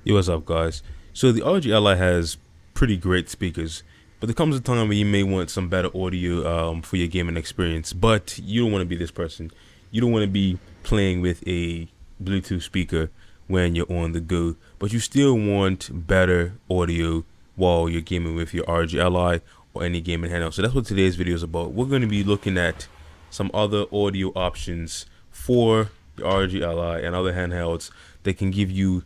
Yo, what's up, guys? So the ROG Ally has pretty great speakers, but there comes a time where you may want some better audio for your gaming experience. But you don't want to be this person. You don't want to be playing with a Bluetooth speaker when you're on the go, but you still want better audio while you're gaming with your ROG Ally or any gaming handheld. So that's what today's video is about. We're going to be looking at some other audio options for the ROG Ally and other handhelds that can give you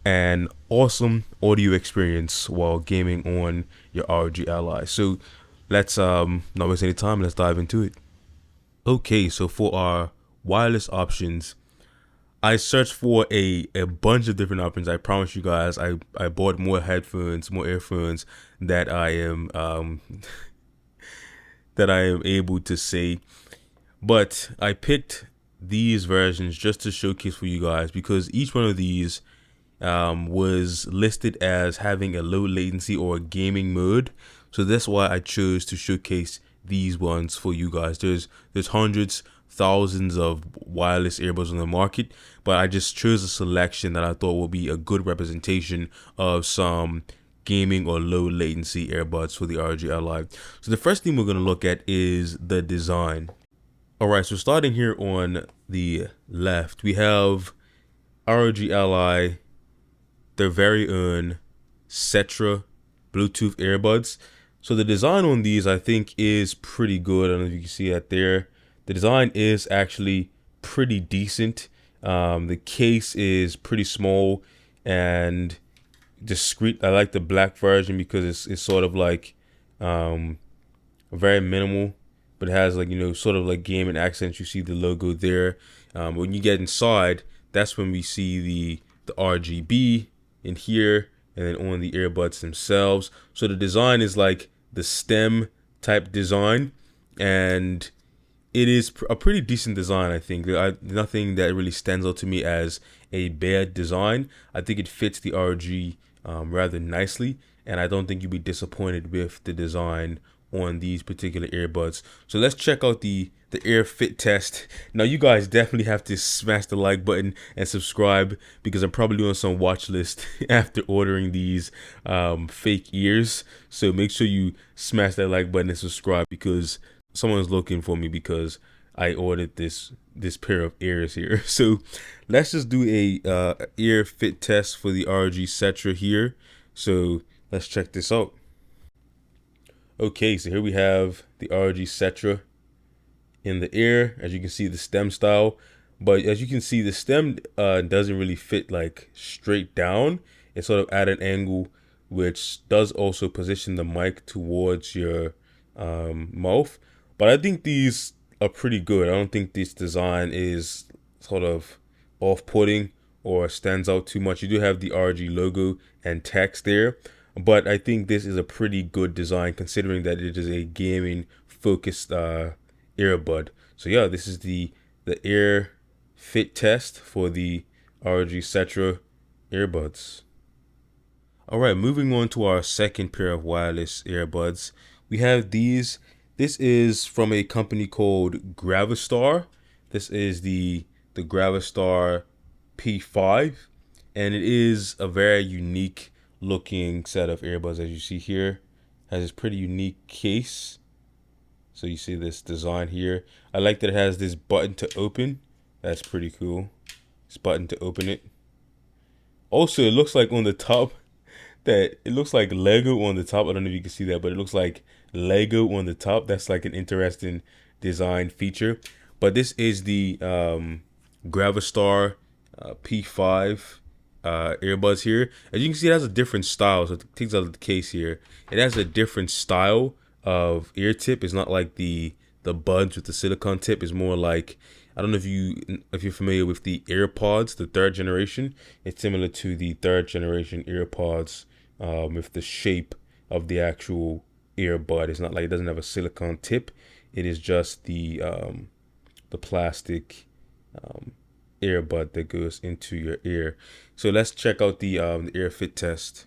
an awesome audio experience while gaming on your ROG Ally. So let's not waste any time, let's dive into it. Okay, so for our wireless options, I searched for a bunch of different options. I promise you guys, I bought more headphones, more earphones that I am that I am able to say, but I picked these versions just to showcase for you guys because each one of these was listed as having a low latency or a gaming mode. So that's why I chose to showcase these ones for you guys. There's hundreds, thousands of wireless earbuds on the market, but I just chose a selection that I thought would be a good representation of some gaming or low latency earbuds for the ROG Ally. So the first thing we're going to look at is the design. Alright, so starting here on the left, we have ROG Ally, their very own Cetra Bluetooth earbuds. So the design on these I think is pretty good. I don't know if you can see that there. The design is actually pretty decent. The case is pretty small and discreet. I like the black version because it's sort of like very minimal, but it has, like, sort of like gaming accents. You see the logo there. When you get inside, that's when we see the RGB in here and then on the earbuds themselves. So the design is like the stem type design, and it is a pretty decent design. I think nothing that really stands out to me as a bad design. I think it fits the RG rather nicely, and I don't think you'll be disappointed with the design on these particular earbuds. So let's check out the ear fit test. Now you guys definitely have to smash the like button and subscribe because I'm probably doing some watch list after ordering these fake ears. So make sure you smash that like button and subscribe because someone's looking for me because I ordered this pair of ears here. So let's just do a ear fit test for the ROG Cetra here. So let's check this out. Okay, so here we have the ROG Cetra in the ear. As you can see, the stem style, but as you can see, the stem doesn't really fit like straight down. It's sort of at an angle, which does also position the mic towards your mouth. But I think these are pretty good. I don't think this design is sort of off-putting or stands out too much. You do have the ROG logo and text there, but I think this is a pretty good design considering that it is a gaming focused earbud. So yeah, this is the ear fit test for the ROG Cetra earbuds. All right, moving on to our second pair of wireless earbuds. We have these. This is from a company called Gravistar. This is the Gravistar P5, and it is a very unique looking set of earbuds. As you see here, has this pretty unique case. So you see this design here. I like that it has this button to open. That's pretty cool. This button to open it. Also, it looks like on the top that it looks like Lego on the top. I don't know if you can see that, but it looks like Lego on the top. That's like an interesting design feature. But this is the Gravistar P5 earbuds here. As you can see, it has a different style. So it takes out the case here. It has a different style of ear tip. It's not like the buds with the silicone tip. Is more like, I don't know if you're familiar with the AirPods, the third generation. It's similar to the third generation AirPods with the shape of the actual earbud. It's not like, it doesn't have a silicone tip. It is just the plastic earbud that goes into your ear. So let's check out the ear fit test.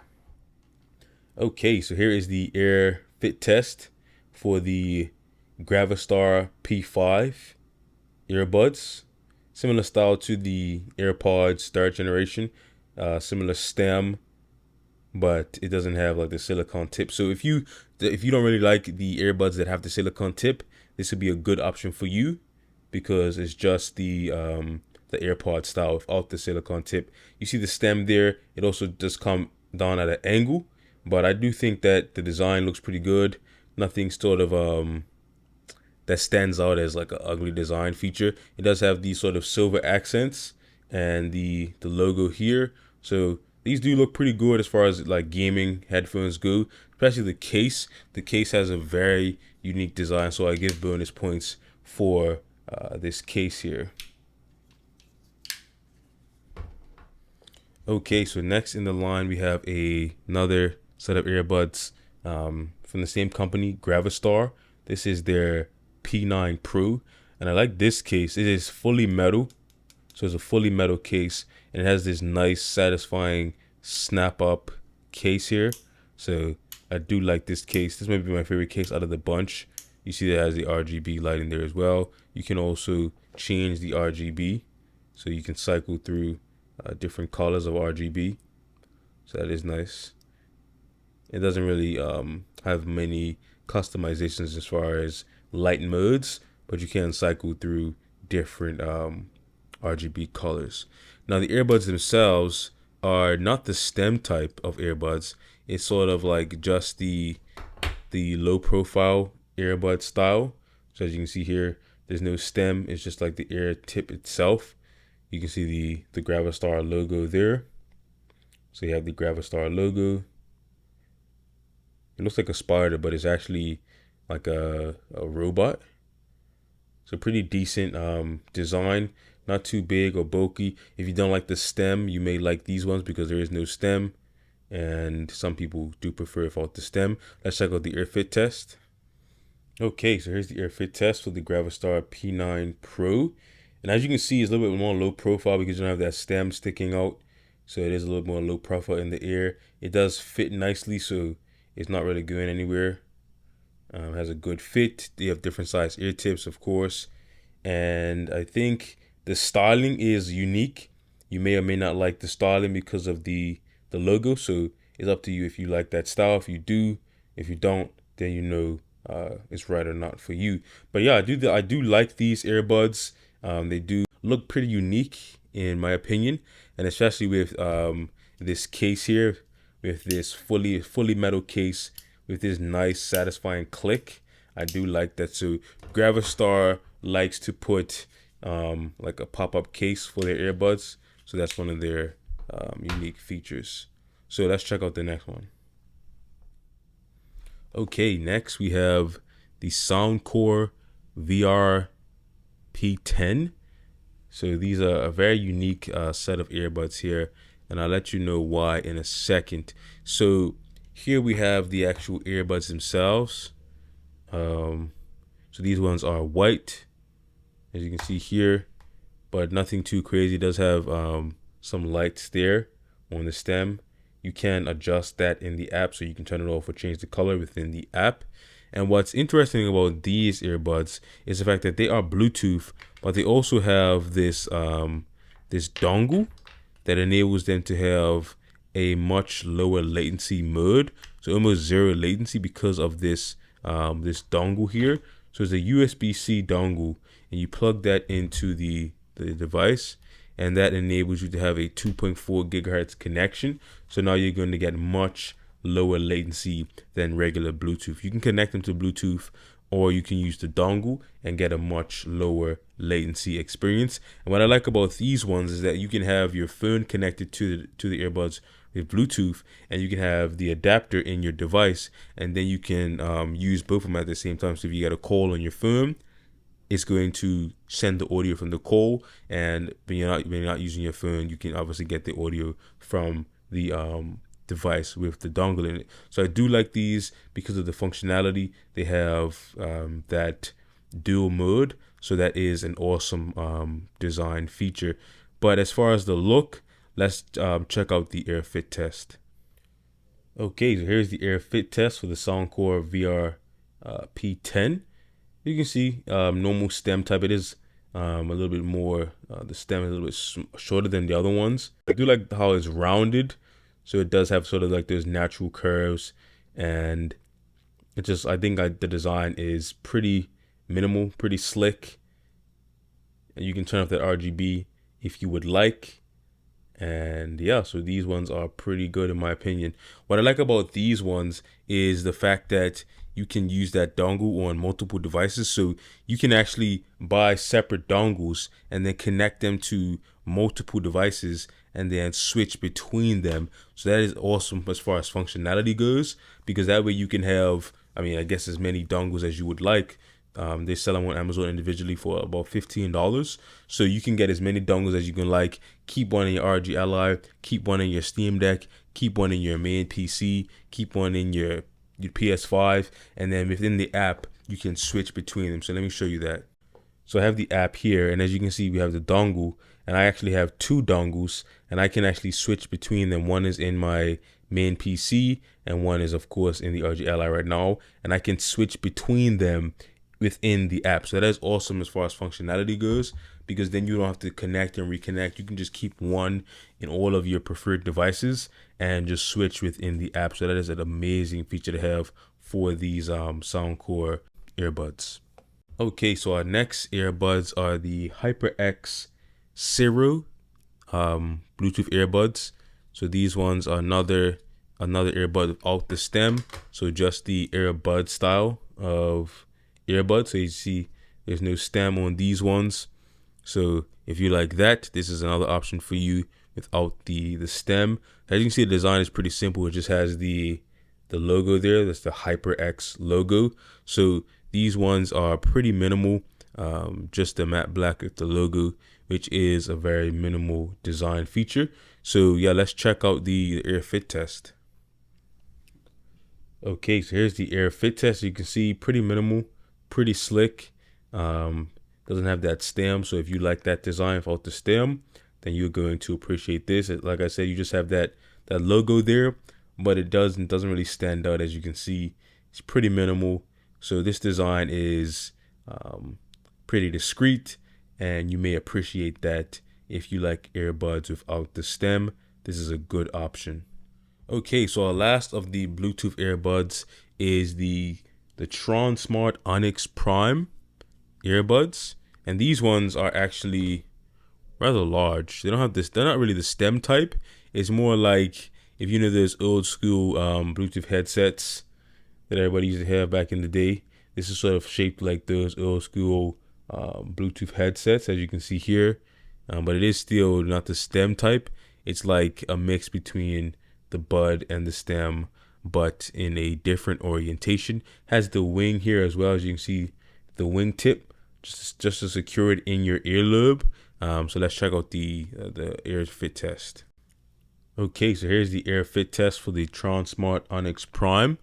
Okay, so here is the ear fit test for the Gravistar P5 earbuds. Similar style to the AirPods third generation. similar stem, but it doesn't have like the silicone tip. So if you don't really like the earbuds that have the silicone tip, this would be a good option for you because it's just the AirPod style without the silicone tip. You see the stem there. It also does come down at an angle, but I do think that the design looks pretty good. Nothing sort of that stands out as like an ugly design feature. It does have these sort of silver accents and the logo here. So these do look pretty good as far as like gaming headphones go, especially the case. The case has a very unique design, so I give bonus points for this case here. Okay, so next in the line we have another set of earbuds from the same company, Gravistar. This is their P9 Pro, and I like this case. It is fully metal, so it's a fully metal case, and it has this nice, satisfying snap-up case here. So I do like this case. This might be my favorite case out of the bunch. You see that it has the RGB light in there as well. You can also change the RGB, so you can cycle through different colors of RGB. So that is nice. It doesn't really have many customizations as far as light modes, but you can cycle through different RGB colors. Now the earbuds themselves are not the stem type of earbuds. It's sort of like just the low profile earbud style. So as you can see here, there's no stem. It's just like the ear tip itself. You can see the Gravistar logo there. So you have the Gravistar logo. It looks like a spider, but it's actually like a robot. So pretty decent design. Not too big or bulky. If you don't like the stem, you may like these ones because there is no stem. And some people do prefer without the stem. Let's check out the ear fit test. Okay, so here's the ear fit test for the Gravistar P9 Pro. And as you can see, it's a little bit more low profile because you don't have that stem sticking out. So it is a little more low profile in the ear. It does fit nicely, so it's not really going anywhere. Has a good fit. They have different size ear tips, of course. And I think the styling is unique. You may or may not like the styling because of the logo. So it's up to you if you like that style. If you do, if you don't, then you know it's right or not for you. But yeah, I do like these earbuds. They do look pretty unique in my opinion, and especially with this case here, with this fully metal case with this nice satisfying click. I do like that. So Gravistar likes to put like a pop-up case for their earbuds, so that's one of their unique features. So let's check out the next one. Okay, next we have the Soundcore VR P10. So these are a very unique set of earbuds here, and I'll let you know why in a second. So here we have the actual earbuds themselves. So these ones are white, as you can see here, but nothing too crazy. It does have some lights there on the stem. You can adjust that in the app, so you can turn it off or change the color within the app. And what's interesting about these earbuds is the fact that they are Bluetooth, but they also have this this dongle that enables them to have a much lower latency mode, so almost zero latency because of this this dongle here. So it's a USB-C dongle, and you plug that into the device, and that enables you to have a 2.4 gigahertz connection. So now you're going to get much lower latency than regular Bluetooth. You can connect them to Bluetooth, or you can use the dongle and get a much lower latency experience. And what I like about these ones is that you can have your phone connected to the earbuds with Bluetooth, and you can have the adapter in your device, and then you can use both of them at the same time. So if you get a call on your phone, it's going to send the audio from the call, and when you're not using your phone, you can obviously get the audio from the device with the dongle in it. So I do like these because of the functionality. They have that dual mode, so that is an awesome design feature. But as far as the look, let's check out the air fit test. Okay, so here's the air fit test for the Soundcore VR P10. You can see normal stem type. It is a little bit more. The stem is a little bit shorter than the other ones. I do like how it's rounded, so it does have sort of like those natural curves, and it just I think the design is pretty minimal, pretty slick, and you can turn off that RGB if you would like. And yeah, so these ones are pretty good in my opinion. What I like about these ones is the fact that you can use that dongle on multiple devices. So you can actually buy separate dongles and then connect them to multiple devices and then switch between them. So that is awesome as far as functionality goes, because that way you can have, I mean, I guess as many dongles as you would like. They sell them on Amazon individually for about $15. So you can get as many dongles as you can like. Keep one in your ROG Ally, keep one in your Steam Deck, keep one in your main PC, keep one in your PS5, and then within the app, you can switch between them. So let me show you that. So I have the app here, and as you can see, we have the dongle, and I actually have two dongles, and I can actually switch between them. One is in my main PC, and one is, of course, in the ROG Ally right now, and I can switch between them within the app. So that is awesome as far as functionality goes, because then you don't have to connect and reconnect. You can just keep one in all of your preferred devices and just switch within the app. So that is an amazing feature to have for these Soundcore earbuds. Okay, so our next earbuds are the HyperX Zero Bluetooth earbuds. So these ones are another earbud without the stem. So just the earbud style of earbud. So you see there's no stem on these ones. So if you like that, this is another option for you without the stem. As you can see, the design is pretty simple. It just has the logo there. That's the HyperX logo. So these ones are pretty minimal. Just the matte black with the logo, which is a very minimal design feature. So yeah, let's check out the air fit test. Okay, so here's the air fit test. You can see pretty minimal, pretty slick. Doesn't have that stem. So if you like that design without the stem, then you're going to appreciate this. Like I said, you just have that logo there, but it doesn't really stand out. As you can see, it's pretty minimal. So this design is pretty discreet, and you may appreciate that if you like earbuds without the stem. This is a good option. Okay, so our last of the Bluetooth earbuds is the Tron Smart Onyx Prime earbuds, and these ones are actually rather large. They don't have this. They're not really the stem type. It's more like if you know those old school Bluetooth headsets that everybody used to have back in the day. This is sort of shaped like those old school Bluetooth headsets, as you can see here, but it is still not the stem type. It's like a mix between the bud and the stem, but in a different orientation. Has the wing here as well, as you can see, the wing tip just to secure it in your earlobe. So let's check out the air fit test. Okay, so here's the air fit test for the Tron Smart Onyx Prime.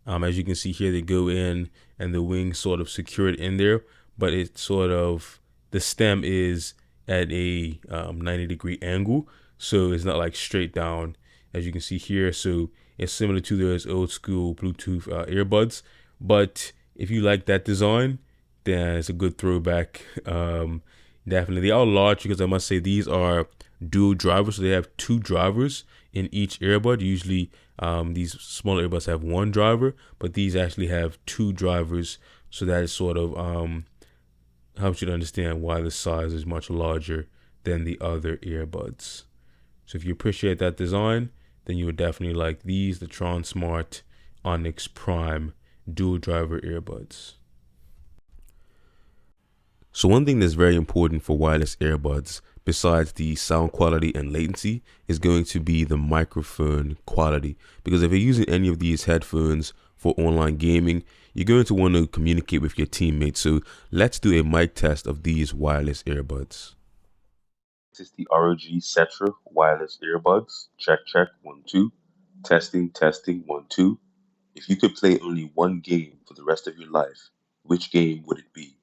As you can see here, they go in and the wings sort of secured in there, but it's sort of, the stem is at a 90-degree angle, so it's not like straight down, as you can see here. So it's similar to those old school Bluetooth earbuds, but if you like that design, then it's a good throwback. Definitely, they are large because I must say these are dual drivers, so they have two drivers in each earbud. Usually these smaller earbuds have one driver, but these actually have two drivers, so that is sort of helps you to understand why the size is much larger than the other earbuds. So if you appreciate that design, then you would definitely like these, the Tron Smart Onyx Prime dual driver earbuds. So one thing that's very important for wireless earbuds, besides the sound quality and latency, is going to be the microphone quality. Because if you're using any of these headphones for online gaming, you're going to want to communicate with your teammates. So let's do a mic test of these wireless earbuds. This is the ROG Cetra wireless earbuds. Check, check, 1, 2. Testing, testing, 1, 2. If you could play only one game for the rest of your life, which game would it be?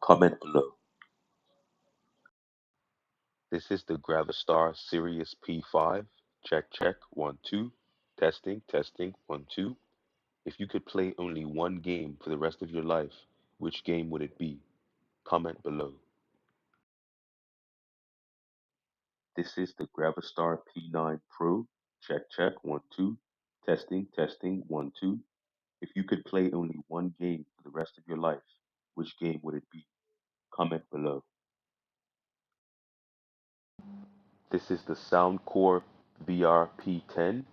Comment below. This is the Gravistar Sirius P5. Check, check, 1, 2. Testing, testing, 1, 2. If you could play only one game for the rest of your life, which game would it be? Comment below. This is the Gravistar P9 Pro. Check, check, 1, 2. Testing, testing, 1, 2. If you could play only one game for the rest of your life, which game would it be? Comment below. This is the Soundcore VR P10.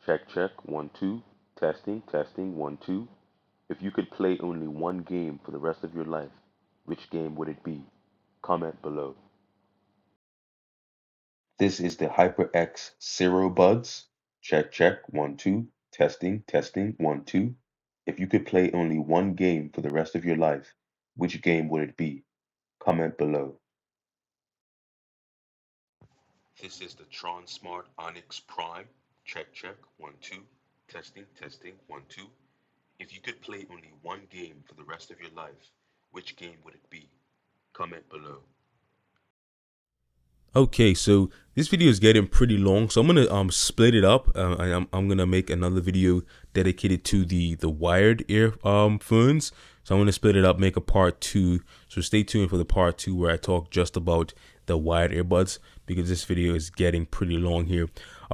Check, check, 1, 2. Testing, testing, 1, 2. If you could play only one game for the rest of your life, which game would it be? Comment below. This is the HyperX Zero Buds. Check, check, 1, 2. Testing, testing, 1, 2. If you could play only one game for the rest of your life, which game would it be? Comment below. This is the Tron Smart Onyx Prime. Check, check, 1, 2. Testing, testing, 1, 2. If you could play only one game for the rest of your life, which game would it be? Comment below. Okay, so this video is getting pretty long, so I'm gonna split it up. I'm gonna make another video dedicated to the wired earphones. So I'm gonna split it up, make a part two. So stay tuned for the part two where I talk just about the wired earbuds, because this video is getting pretty long here.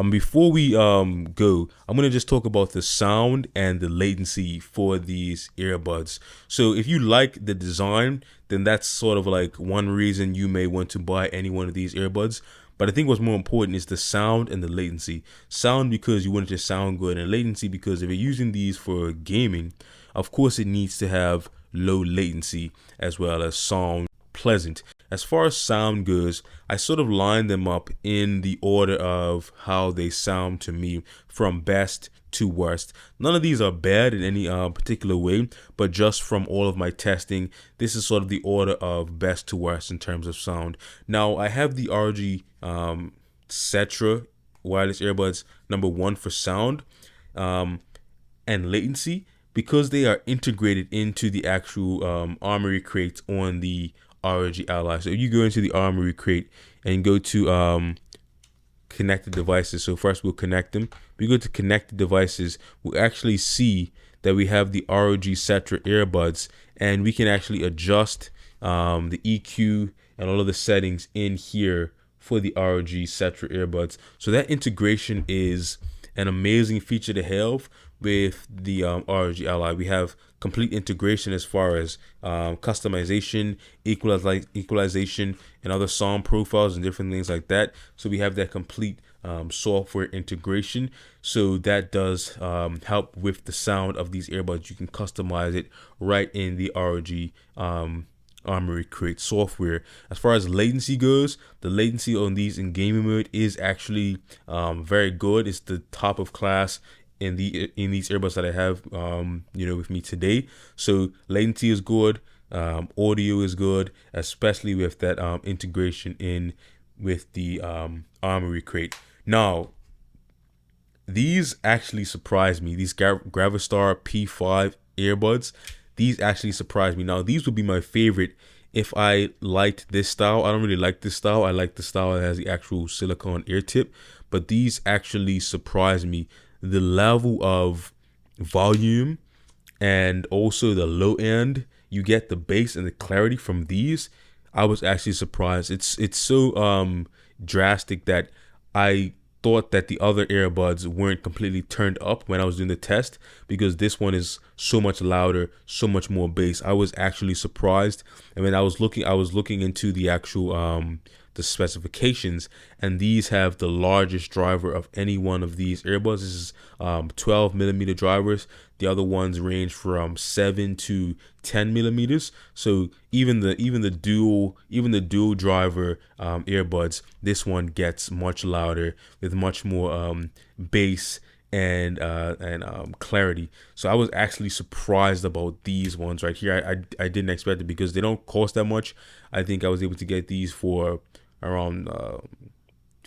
Before we go, I'm gonna just talk about the sound and the latency for these earbuds. So if you like the design, then that's sort of like one reason you may want to buy any one of these earbuds. But I think what's more important is the sound and the latency. Sound because you want it to sound good, and latency because if you're using these for gaming, of course it needs to have low latency as well as sound pleasant. As far as sound goes, I sort of line them up in the order of how they sound to me, from best to worst. None of these are bad in any particular way, but just from all of my testing, this is sort of the order of best to worst in terms of sound. Now, I have the ROG Cetra wireless earbuds #1 for sound and latency, because they are integrated into the actual Armory crates on the ROG Ally. So if you go into the Armory crate and go to connected devices, so first we'll connect them. We go to connected devices, we'll actually see that we have the ROG Cetra earbuds, and we can actually adjust the EQ and all of the settings in here for the ROG Cetra earbuds. So that integration is an amazing feature to have with the ROG Ally. We have complete integration as far as customization, equalization, and other sound profiles and different things like that. So we have that complete software integration. So that does help with the sound of these earbuds. You can customize it right in the ROG Armory Crate software. As far as latency goes, the latency on these in gaming mode is actually very good. It's the top of class in these earbuds that I have with me today. So latency is good, audio is good, especially with that integration in with the Armory Crate. Now, these actually surprised me. These Gravistar P5 earbuds, these actually surprised me. Now, these would be my favorite if I liked this style. I don't really like this style. I like the style that has the actual silicone ear tip, but these actually surprised me. The level of volume and also the low end, you get the bass and the clarity from these. I was actually surprised. It's so drastic that I thought that the other earbuds weren't completely turned up when I was doing the test, because this one is so much louder, so much more bass. I was actually surprised. I mean, I was looking into the actual the specifications, and these have the largest driver of any one of these earbuds. This is 12 millimeter drivers. The other ones range from 7 to 10 millimeters. So even the dual driver earbuds, this one gets much louder with much more bass and clarity. So I was actually surprised about these ones right here. I didn't expect it because they don't cost that much. I think I was able to get these for around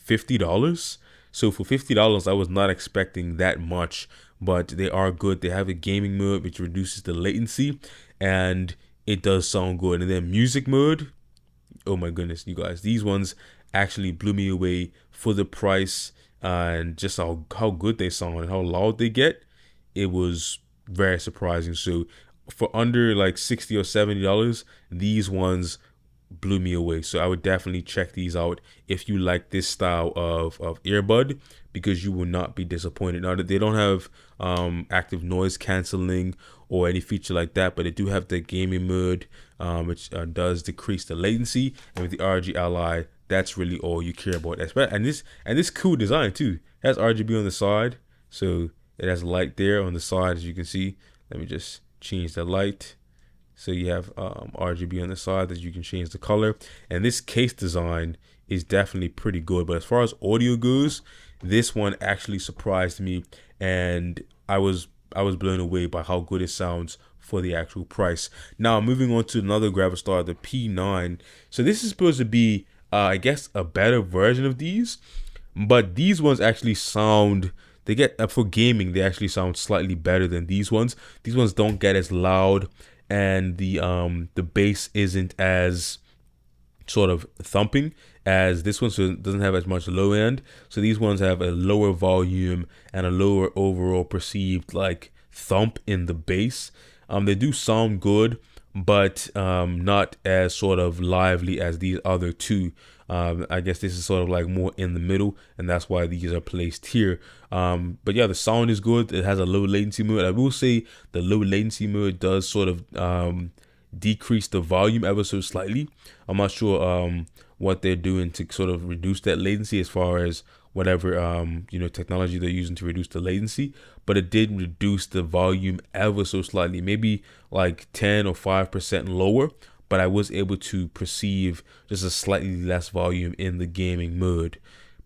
$50. So for $50, I was not expecting that much, but they are good. They have a gaming mode which reduces the latency, and it does sound good. And then music mode, oh my goodness, you guys, these ones actually blew me away for the price and just how good they sound and how loud they get. It was very surprising. So for under like $60 or $70, these ones blew me away. So I would definitely check these out if you like this style of earbud, because you will not be disappointed. Now, that they don't have active noise canceling or any feature like that, but they do have the gaming mode, which does decrease the latency. And with the ROG Ally, that's really all you care about. And this cool design too. It has RGB on the side, so it has light there on the side, as you can see. Let me just change the light. So you have RGB on the side that you can change the color. And this case design is definitely pretty good. But as far as audio goes, this one actually surprised me, and I was blown away by how good it sounds for the actual price. Now moving on to another Gravistar, the P9. So this is supposed to be, I guess, a better version of these, but these ones actually sound. They get for gaming. They actually sound slightly better than these ones. These ones don't get as loud, and the bass isn't as sort of thumping as this one, so it doesn't have as much low end. So these ones have a lower volume and a lower overall perceived like thump in the bass. They do sound good, but not as sort of lively as these other two. I guess this is sort of like more in the middle, and that's why these are placed here. But yeah, the sound is good. It has a low latency mode. I will say the low latency mode does sort of decrease the volume ever so slightly. I'm not sure what they're doing to sort of reduce that latency, as far as whatever technology they're using to reduce the latency, but it did reduce the volume ever so slightly, maybe like 10 or 5% lower, but I was able to perceive just a slightly less volume in the gaming mode.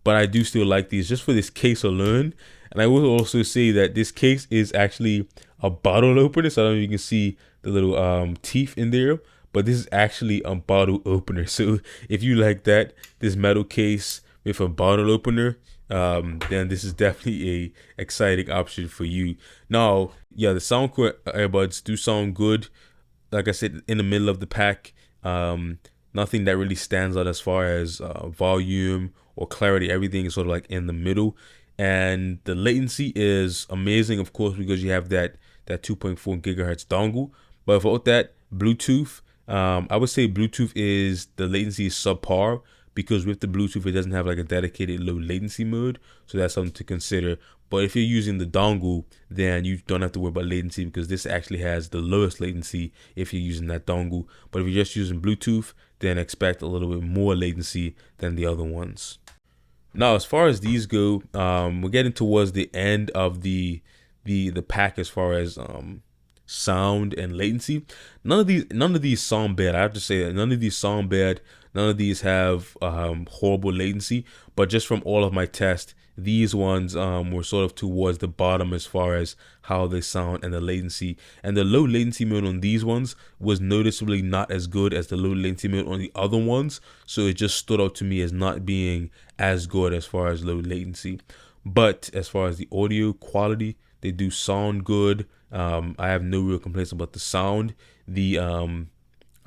But I do still like these just for this case alone. And I will also say that this case is actually a bottle opener, so I don't know if you can see the little teeth in there, but this is actually a bottle opener. So if you like that, this metal case with a bottle opener, then this is definitely a exciting option for you. Now, yeah, the Soundcore earbuds do sound good. Like I said, in the middle of the pack, nothing that really stands out as far as volume or clarity. Everything is sort of like in the middle, and the latency is amazing, of course, because you have that 2.4 gigahertz dongle. But without that, Bluetooth, I would say Bluetooth is the latency is subpar, because with the Bluetooth, it doesn't have like a dedicated low latency mode. So that's something to consider. But if you're using the dongle, then you don't have to worry about latency, because this actually has the lowest latency if you're using that dongle. But if you're just using Bluetooth, then expect a little bit more latency than the other ones. Now, as far as these go, we're getting towards the end of the pack as far as sound and latency. None of these sound bad. I have to say that none of these sound bad. None of these have horrible latency. But just from all of my tests, these ones were sort of towards the bottom as far as how they sound and the latency. And the low latency mode on these ones was noticeably not as good as the low latency mode on the other ones. So it just stood out to me as not being as good as far as low latency. But as far as the audio quality, they do sound good. I have no real complaints about the sound. The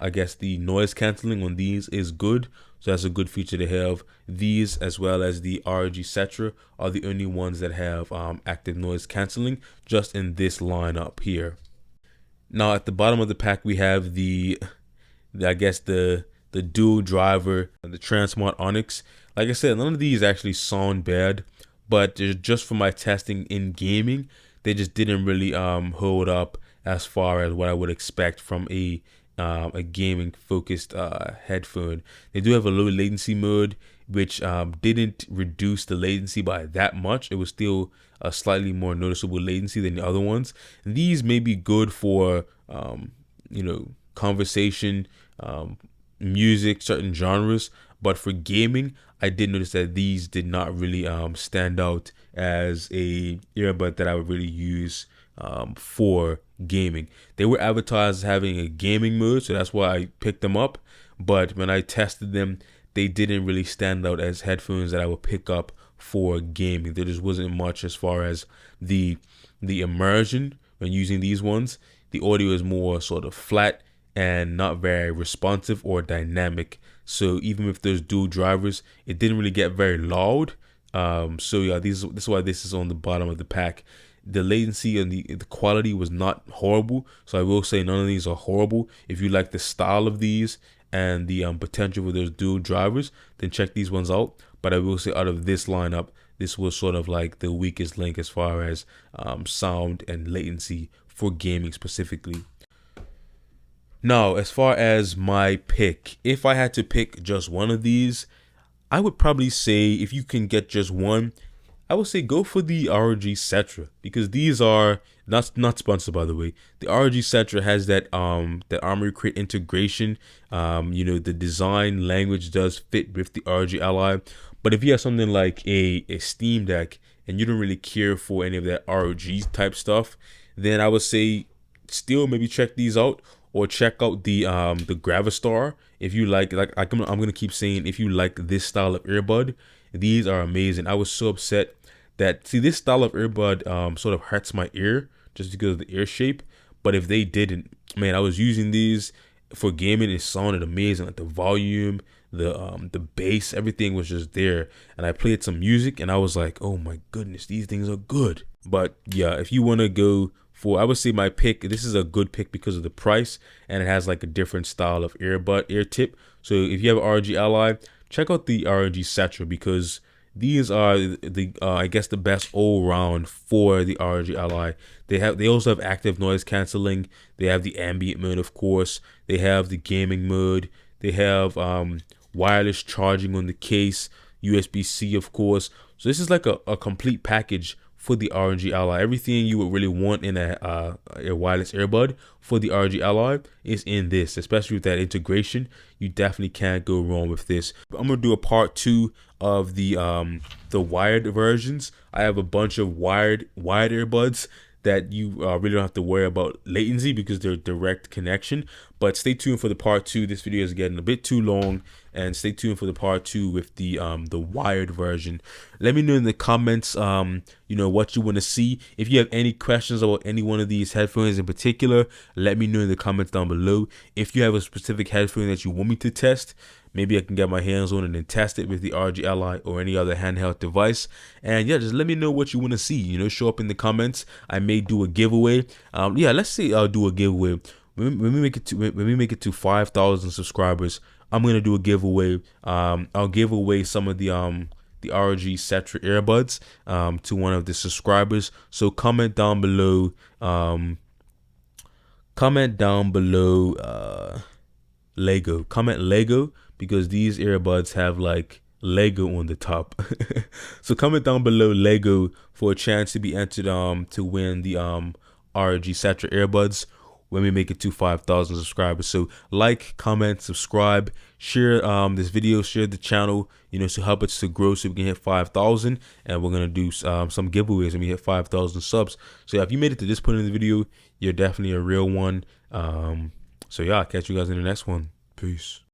I guess the noise canceling on these is good, so that's a good feature to have. These, as well as the ROG Cetra, are the only ones that have active noise canceling just in this lineup here. Now at the bottom of the pack, we have the I guess the dual driver, the Transmart Onyx. Like I said, none of these actually sound bad, but just for my testing in gaming, they just didn't really hold up as far as what I would expect from a gaming focused headphone. They do have a low latency mode, which didn't reduce the latency by that much. It was still a slightly more noticeable latency than the other ones. And these may be good for conversation, music, certain genres, but for gaming, I did notice that these did not really stand out as a earbud that I would really use for gaming. They were advertised as having a gaming mode, so that's why I picked them up. But when I tested them, they didn't really stand out as headphones that I would pick up for gaming. There just wasn't much as far as the immersion when using these ones. The audio is more sort of flat and not very responsive or dynamic. So even with those dual drivers, it didn't really get very loud. So yeah, this is why this is on the bottom of the pack. The latency and the quality was not horrible, so I will say none of these are horrible. If you like the style of these and the potential for those dual drivers, then check these ones out. But I will say, out of this lineup, this was sort of like the weakest link as far as sound and latency for gaming specifically. Now, as far as my pick, if I had to pick just one of these, I would probably say, if you can get just one, I would say go for the ROG Cetra, because these are not sponsored, by the way. The ROG Cetra has that Armory Crate integration. The design language does fit with the ROG Ally. But if you have something like a Steam Deck and you don't really care for any of that ROG type stuff, then I would say still maybe check these out, or check out the Gravistar. If you like I'm gonna keep saying, if you like this style of earbud, these are amazing. I was so upset that, see, this style of earbud sort of hurts my ear just because of the ear shape. But if they didn't, man, I was using these for gaming. It sounded amazing. Like the volume, the bass, everything was just there. And I played some music and I was like, oh my goodness, these things are good. But yeah, if you want to go for, I would say my pick, this is a good pick because of the price, and it has like a different style of ear tip. So if you have an ROG Ally, check out the ROG Cetra, because these are the I guess the best all round for the ROG Ally. They also have active noise canceling. They have the ambient mode, of course. They have the gaming mode. They have wireless charging on the case, USB-C, of course. So this is like a complete package for the ROG Ally. Everything you would really want in a wireless earbud for the ROG Ally is in this, especially with that integration. You definitely can't go wrong with this. I'm gonna do a part 2 of the wired versions. I have a bunch of wired earbuds that you really don't have to worry about latency because they're direct connection. But stay tuned for the part 2. This video is getting a bit too long, and stay tuned for the part 2 with the wired version. Let me know in the comments what you want to see. If you have any questions about any one of these headphones in particular, let me know in the comments down below. If you have a specific headphone that you want me to test, maybe I can get my hands on it and test it with the ROG Ally or any other handheld device. And yeah, just let me know what you want to see. Show up in the comments. I may do a giveaway. Let's say I'll do a giveaway. When we make it to 5,000 subscribers, I'm gonna do a giveaway. I'll give away some of the ROG Cetra earbuds to one of the subscribers. So comment down below. Lego. Comment Lego, because these earbuds have like Lego on the top. So comment down below Lego for a chance to be entered to win the ROG Cetra earbuds when we make it to 5,000 subscribers. So like, comment, subscribe, share this video, share the channel, to help us to grow so we can hit 5,000. And we're gonna do some giveaways when we hit 5,000 subs. So yeah, if you made it to this point in the video, you're definitely a real one. So yeah, I'll catch you guys in the next one. Peace.